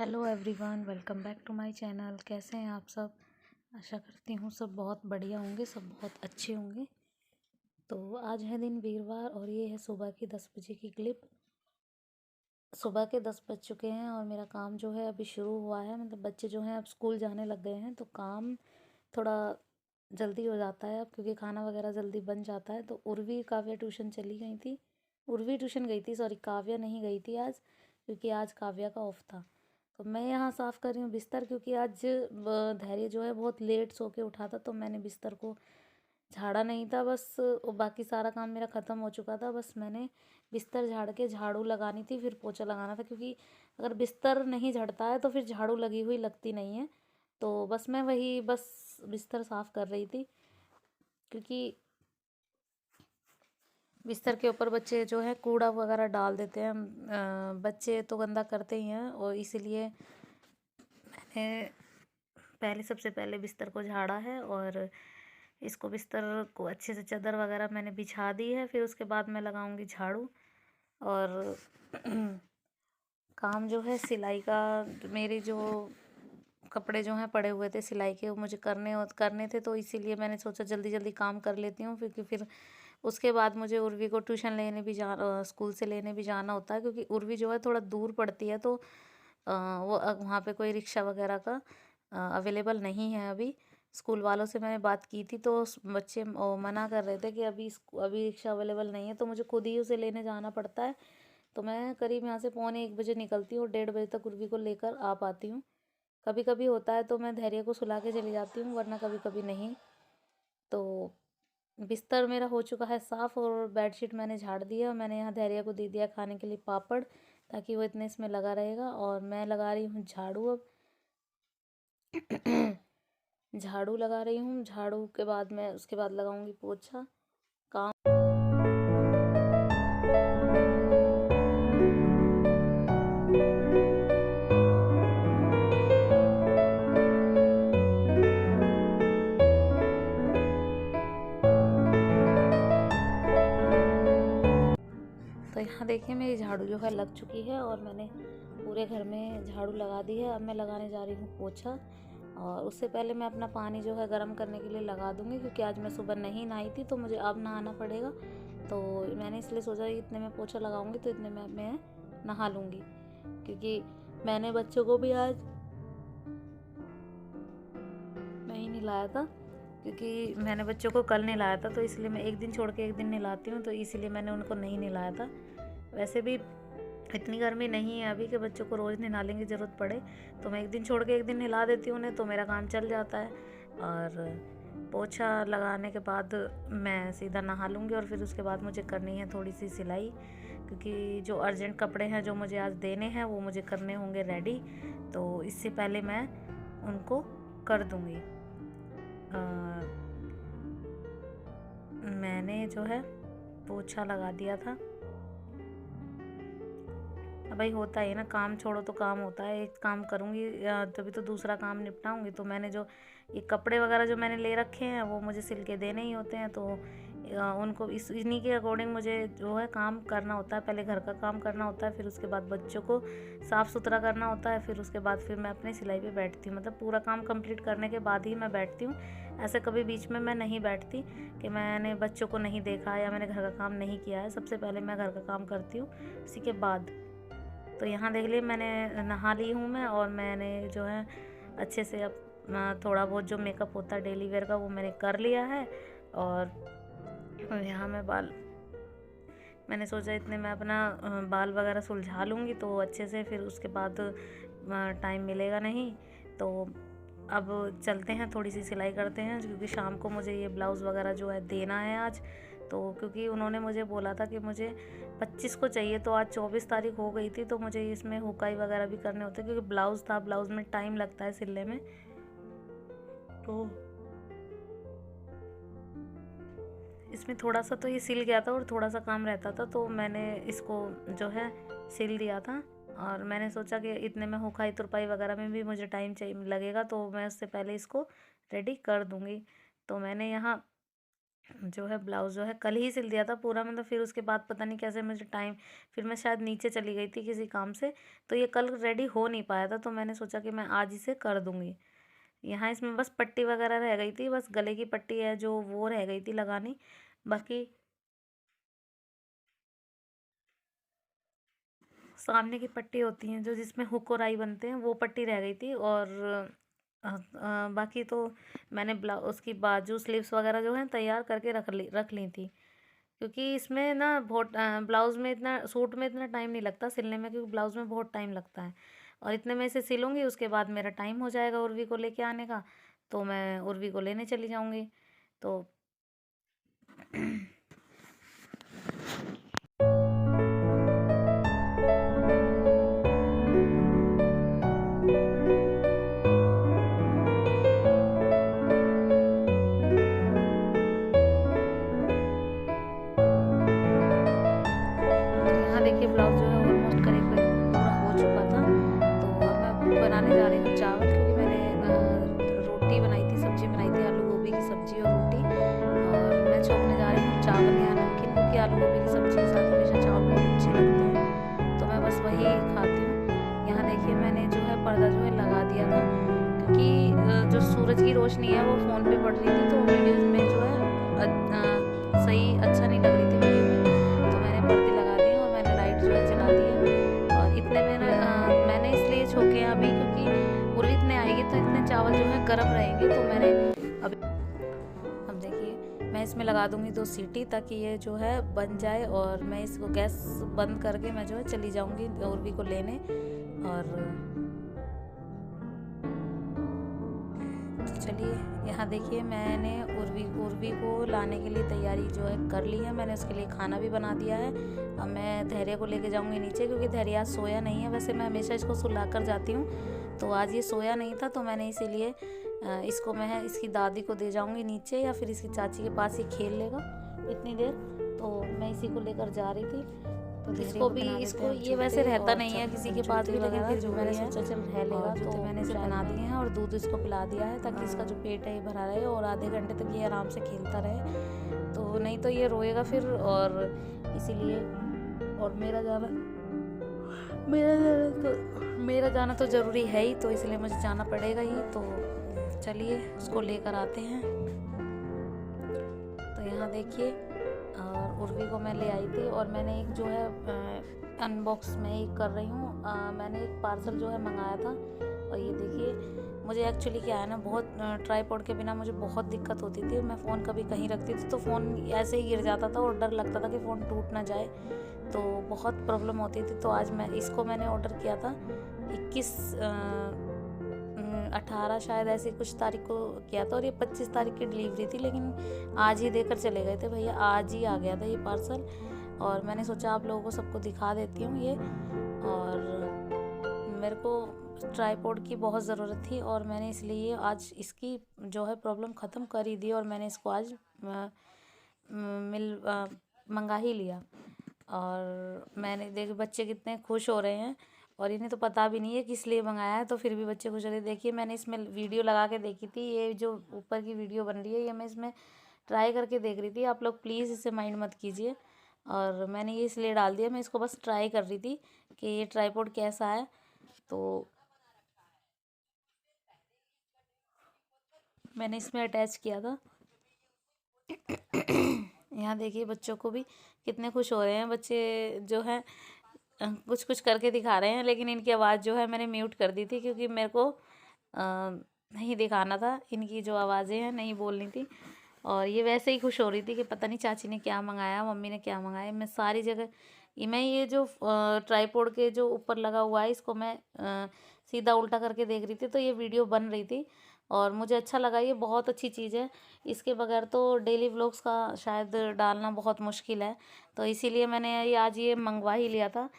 Hello everyone, welcome back to my channel. कैसे हैं आप सब? आशा करती हूँ सब बहुत बढ़िया होंगे, सब बहुत अच्छे होंगे। तो आज है दिन वीरवार और ये है सुबह की 10 बजे की क्लिप। सुबह के 10 बज चुके हैं और मेरा काम जो है अभी शुरू हुआ है। मतलब बच्चे जो हैं अब स्कूल जाने लग गए हैं, तो काम थोड़ा जल्दी हो जाता है अब, क्योंकि खाना वगैरह जल्दी बन जाता है। तो उर्वी काव्या ट्यूशन चली गई थी, उर्वी ट्यूशन गई थी, सॉरी काव्या नहीं गई थी आज, क्योंकि आज काव्या का ऑफ था। तो मैं यहाँ साफ़ कर रही हूँ बिस्तर, क्योंकि आज धैर्य जो है बहुत लेट सो के उठा था, तो मैंने बिस्तर को झाड़ा नहीं था। बस बाकी सारा काम मेरा ख़त्म हो चुका था। बस मैंने बिस्तर झाड़ के झाड़ू लगानी थी, फिर पोछा लगाना था, क्योंकि अगर बिस्तर नहीं झड़ता है तो फिर झाड़ू लगी हुई लगती नहीं है। तो बस मैं वही बस बिस्तर साफ़ कर रही थी, क्योंकि बिस्तर के ऊपर बच्चे जो है कूड़ा वगैरह डाल देते हैं। बच्चे तो गंदा करते ही हैं, और इसीलिए मैंने सबसे पहले बिस्तर को झाड़ा है और इसको बिस्तर को अच्छे से चादर वगैरह मैंने बिछा दी है। फिर उसके बाद मैं लगाऊंगी झाड़ू। और काम जो है सिलाई का, मेरे जो कपड़े जो हैं पड़े हुए थे सिलाई के, वो मुझे करने थे, तो इसीलिए मैंने सोचा जल्दी जल्दी काम कर लेती हूँ, क्योंकि फिर उसके बाद मुझे उर्वी को ट्यूशन लेने भी स्कूल से लेने भी जाना होता है, क्योंकि उर्वी जो है थोड़ा दूर पड़ती है। तो वो वहाँ पे कोई रिक्शा वगैरह का अवेलेबल नहीं है अभी। स्कूल वालों से मैंने बात की थी, तो बच्चे मना कर रहे थे कि अभी रिक्शा अवेलेबल नहीं है, तो मुझे खुद ही उसे लेने जाना पड़ता है। तो मैं करीब यहाँ से 1:45 निकलती हूँ और 1:30 बजे तक उर्वी को लेकर आ पाती हूँ। कभी कभी होता है तो मैं धैर्य को सुला के चली जाती हूँ, वरना कभी कभी नहीं। तो बिस्तर मेरा हो चुका है साफ़ और बेडशीट मैंने झाड़ दिया। मैंने यहाँ धैर्य को दे दिया खाने के लिए पापड़, ताकि वो इतने इसमें लगा रहेगा। और मैं लगा रही हूँ झाड़ू अब। झाड़ू लगा रही हूँ, झाड़ू के बाद मैं उसके बाद लगाऊंगी पोछा। काम तो यहाँ देखिए मेरी झाड़ू जो है लग चुकी है और मैंने पूरे घर में झाड़ू लगा दी है। अब मैं लगाने जा रही हूँ पोछा, और उससे पहले मैं अपना पानी जो है गर्म करने के लिए लगा दूँगी, क्योंकि आज मैं सुबह नहीं नहाई थी, तो मुझे अब नहाना पड़ेगा। तो मैंने इसलिए सोचा कि इतने में पोछा लगाऊंगी तो इतने में मैं नहा लूँगी, क्योंकि मैंने बच्चों को भी आज नहीं नहलाया था, क्योंकि मैंने बच्चों को कल नहलाया था, तो इसलिए मैं एक दिन छोड़ के एक दिन नहलाती हूँ, तो इसीलिए मैंने उनको नहीं नहलाया था। वैसे भी इतनी गर्मी नहीं है अभी कि बच्चों को रोज़ नहलाने की ज़रूरत पड़े, तो मैं एक दिन छोड़ के एक दिन नहला देती हूँ उन्हें, तो मेरा काम चल जाता है। और पोछा लगाने के बाद मैं सीधा नहा लूँगी, और फिर उसके बाद मुझे करनी है थोड़ी सी सिलाई, क्योंकि जो अर्जेंट कपड़े हैं जो मुझे आज देने हैं वो मुझे करने होंगे रेडी, तो इससे पहले मैं उनको कर दूँगी। मैंने जो है पोछा लगा दिया था। अब भाई होता है ना, काम छोड़ो तो काम होता है, एक काम करूँगी तभी तो दूसरा काम निपटाऊँगी। तो मैंने जो ये कपड़े वगैरह जो मैंने ले रखे हैं वो मुझे सिल के देने ही होते हैं, तो उनको इन्हीं के अकॉर्डिंग मुझे जो है काम करना होता है। पहले घर का काम करना होता है, फिर उसके बाद बच्चों को साफ़ सुथरा करना होता है, फिर उसके बाद फिर मैं अपनी सिलाई पे बैठती हूँ। मतलब पूरा काम कंप्लीट करने के बाद ही मैं बैठती हूँ। ऐसे कभी बीच में मैं नहीं बैठती कि मैंने बच्चों को नहीं देखा या मैंने घर का काम नहीं किया है। सबसे पहले मैं घर का काम करती हूँ, उसी के बाद। तो यहाँ देख लिए मैंने नहा ली हूँ मैं, और मैंने जो है अच्छे से अब थोड़ा बहुत जो मेकअप होता है डेली वेयर का वो मैंने कर लिया है। और यहाँ मैंने सोचा इतने मैं अपना बाल वगैरह सुलझा लूँगी, तो अच्छे से फिर उसके बाद टाइम मिलेगा नहीं। तो अब चलते हैं, थोड़ी सी सिलाई करते हैं, क्योंकि शाम को मुझे ये ब्लाउज़ वगैरह जो है देना है आज। तो क्योंकि उन्होंने मुझे बोला था कि मुझे 25 को चाहिए, तो आज 24 तारीख हो गई थी, तो मुझे इसमें हुकाई वगैरह भी करने होते, क्योंकि ब्लाउज़ था, ब्लाउज़ में टाइम लगता है सिलने में। तो इसमें थोड़ा सा तो ये सिल गया था और थोड़ा सा काम रहता था, तो मैंने इसको जो है सिल दिया था। और मैंने सोचा कि इतने में हुकाई तुरपाई वगैरह में भी मुझे टाइम चाहिए लगेगा, तो मैं उससे पहले इसको रेडी कर दूँगी। तो मैंने यहाँ जो है ब्लाउज़ जो है कल ही सिल दिया था पूरा, मतलब फिर उसके बाद पता नहीं कैसे मुझे टाइम, फिर मैं शायद नीचे चली गई थी किसी काम से, तो ये कल रेडी हो नहीं पाया था, तो मैंने सोचा कि मैं आज इसे कर दूँगी। यहाँ इसमें बस पट्टी वगैरह रह गई थी, बस गले की पट्टी है जो वो रह गई थी लगानी, बाकी सामने की पट्टी होती हैं जो जिसमें हुक और आई बनते हैं, वो पट्टी रह गई थी। और बाकी तो मैंने उसकी बाजू स्लीव्स वगैरह जो है तैयार करके रख ली थी, क्योंकि इसमें ना बहुत ब्लाउज़ में इतना, सूट में इतना टाइम नहीं लगता सिलने में, क्योंकि ब्लाउज़ में बहुत टाइम लगता है। और इतने में इसे सिलूँगी, उसके बाद मेरा टाइम हो जाएगा उर्वी को लेके आने का, तो मैं उर्वी को लेने चली जाऊँगी। तो यहाँ देखिए ब्लाउज़ जो है ऑलमोस्ट करीब पूरा हो चुका था। तो अब मैं बनाने जा रही हूँ चावल, क्योंकि मैंने रोटी बनाई थी, सब्ज़ी बनाई थी, आलू गोभी की सब्ज़ी और रोटी। और मैं छोंकने जा रही हूँ चावल या नमकीन, क्योंकि आलू गोभी की सब्ज़ी के साथ हमेशा चावल बहुत अच्छे लगते हैं, तो मैं बस वही खाती हूँ। यहाँ देखिए मैंने जो है पर्दा जो है लगा दिया था, क्योंकि जो सूरज की रोशनी है वो फ़ोन पे पड़ रही थी, तो वीडियो में जो है सही अच्छा नहीं लग रही थी वीडियो में, तो मैंने पर्दे लगा दिए और मैंने लाइट जो है जला दी है। और इतने में मैंने इसलिए छोके हैं अभी, क्योंकि उर्वी इतने आएगी तो इतने चावल जो है गर्म रहेंगे, तो मैंने अब देखिए मैं इसमें लगा दूंगी 2 सीटी, ताकि ये जो है बन जाए, और मैं इसको गैस बंद करके मैं जो है चली जाऊंगी उर्वी को लेने। और तो चलिए यहाँ देखिए मैंने उर्वी को लाने के लिए तैयारी जो है कर ली है, मैंने उसके लिए खाना भी बना दिया है। अब मैं धैर्य को लेके जाऊंगी नीचे, क्योंकि धैर्य आज सोया नहीं है, वैसे मैं हमेशा इसको सुला कर जाती हूँ, तो आज ये सोया नहीं था, तो मैंने इसीलिए इसको मैं इसकी दादी को दे जाऊंगी नीचे, या फिर इसकी चाची के पास ही खेल लेगा इतनी देर, तो मैं इसी को लेकर जा रही थी। तो इसको भी, इसको ये वैसे रहता नहीं है किसी के पास भी, लेकिन फिर भी मैंने सोचा चल रह लेगा, तो मैंने इसे बना दिए हैं और दूध इसको पिला दिया है, ताकि इसका जो पेट है ये भरा रहे और आधे घंटे तक ये आराम से खेलता रहे, तो नहीं तो ये रोएगा फिर। और इसीलिए, और मेरा जाना तो ज़रूरी है ही, तो इसलिए मुझे जाना पड़ेगा ही, तो चलिए उसको लेकर आते हैं। तो यहाँ देखिए और उर्वी को मैं ले आई थी, और मैंने एक जो है अनबॉक्स में एक कर रही हूँ, मैंने एक पार्सल जो है मंगाया था। और ये देखिए मुझे एक्चुअली क्या है ना, बहुत ट्राईपॉड के बिना मुझे बहुत दिक्कत होती थी, मैं फ़ोन कभी कहीं रखती थी तो फ़ोन ऐसे ही गिर जाता था, और डर लगता था कि फ़ोन टूट ना जाए, तो बहुत प्रॉब्लम होती थी। तो आज मैंने ऑर्डर किया था 18 शायद ऐसी कुछ तारीख को किया था, और ये 25 तारीख की डिलीवरी थी, लेकिन आज ही देकर चले गए थे भैया, आज ही आ गया था ये पार्सल। और मैंने सोचा आप लोगों को सबको दिखा देती हूँ ये। और मेरे को ट्राईपॉड की बहुत ज़रूरत थी, और मैंने इसलिए आज इसकी जो है प्रॉब्लम ख़त्म कर ही दी, और मैंने इसको आज मंगा ही लिया। और मैंने देख बच्चे कितने खुश हो रहे हैं, और इन्हें तो पता भी नहीं है किस लिए मंगाया है, तो फिर भी बच्चे खुश हो रहे। देखिए मैंने इसमें वीडियो लगा के देखी थी, ये जो ऊपर की वीडियो बन रही है ये मैं इसमें ट्राई करके देख रही थी, आप लोग प्लीज़ इसे माइंड मत कीजिए। और मैंने ये इसलिए डाल दिया, मैं इसको बस ट्राई कर रही थी कि ये ट्राईपॉड कैसा है, तो मैंने इसमें अटैच किया था। यहाँ देखिए बच्चों को भी कितने खुश हो रहे हैं, बच्चे जो है कुछ कुछ करके दिखा रहे हैं, लेकिन इनकी आवाज़ जो है मैंने म्यूट कर दी थी, क्योंकि मेरे को नहीं दिखाना था, इनकी जो आवाज़ें हैं नहीं बोलनी थी। और ये वैसे ही खुश हो रही थी कि पता नहीं चाची ने क्या मंगाया, मम्मी ने क्या मंगाया। मैं सारी जगह मैं ये जो ट्राईपॉड के जो ऊपर लगा हुआ है इसको मैं सीधा उल्टा करके देख रही थी, तो ये वीडियो बन रही थी, और मुझे अच्छा लगा, ये बहुत अच्छी चीज़ है। इसके बगैर तो डेली व्लॉग्स का शायद डालना बहुत मुश्किल है, तो इसीलिए मैंने ये आज ये मंगवा ही लिया था।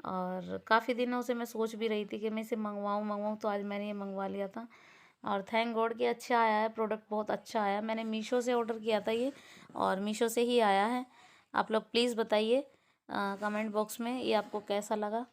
और काफ़ी दिनों से मैं सोच भी रही थी कि मैं इसे मंगवाऊँ, तो आज मैंने ये मंगवा लिया था। और थैंक गॉड कि अच्छा आया है, प्रोडक्ट बहुत अच्छा आया। मैंने मीशो से ऑर्डर किया था ये, और मीशो से ही आया है। आप लोग प्लीज़ बताइए कमेंट बॉक्स में ये आपको कैसा लगा।